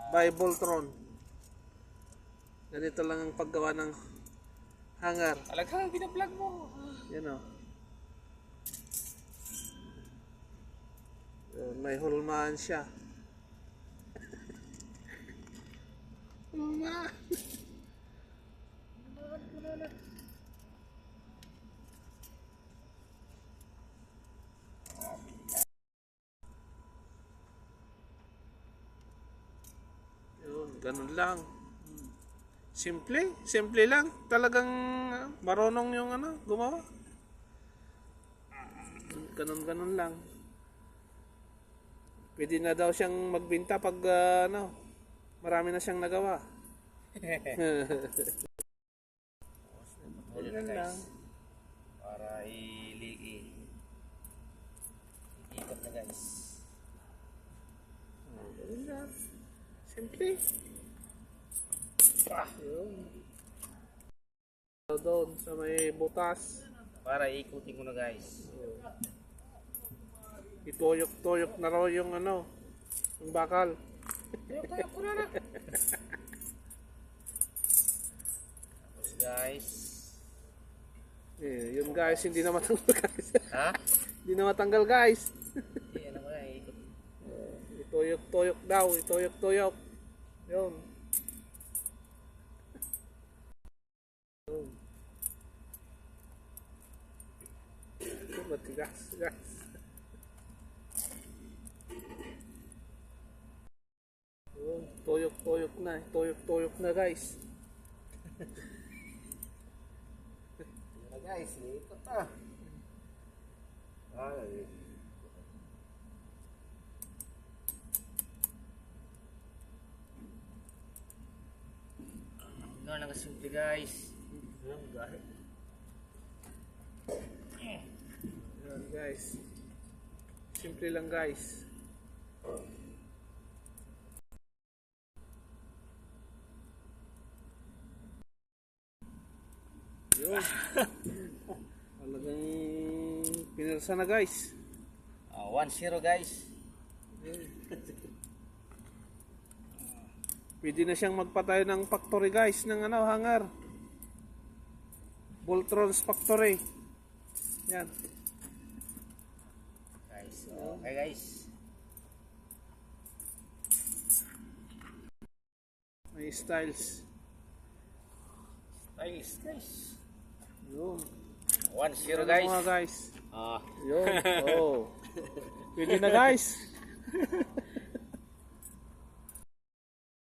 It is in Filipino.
by Voltron. Ganito lang ang paggawa ng hanger. Alaghang binablog mo. Yan o. May hulmaan siya. Hulmaan. Yun, ganun lang. Simple lang. Talagang marunong yung gumawa. Ganun lang. Pwede na daw siyang magbenta pag marami na siyang nagawa. Ganun lang. Para ikot na guys. Ganun lang. Simple. Yun. Doon sa may butas. Para ikutin ko na guys. Ituyok-tuyok na raw yung yung bakal. Tuyok ko na. Tapos guys. Yun guys, hindi na matanggal guys. Ha? Hindi na matanggal guys. Ano ko na ikot. Ituyok-tuyok daw, ituyok-tuyok. Yun. Matigas guys. Tuyok-tuyok na. Tuyok-tuyok na guys. Ito na guys, ikot na. Ay. Ganun lang kasimple guys. Yun guys. Simple lang guys. Yun. Talagang pinirsa na guys. 1-0 guys. Pwede na siyang magpatayo ng factory guys ng hangar. Voltron's factory. Yan. Guys, okay guys. May styles. Nice guys. Yun. 1-0 Ano guys. mga guys. Ah. Yun. Oh. Pwede na guys.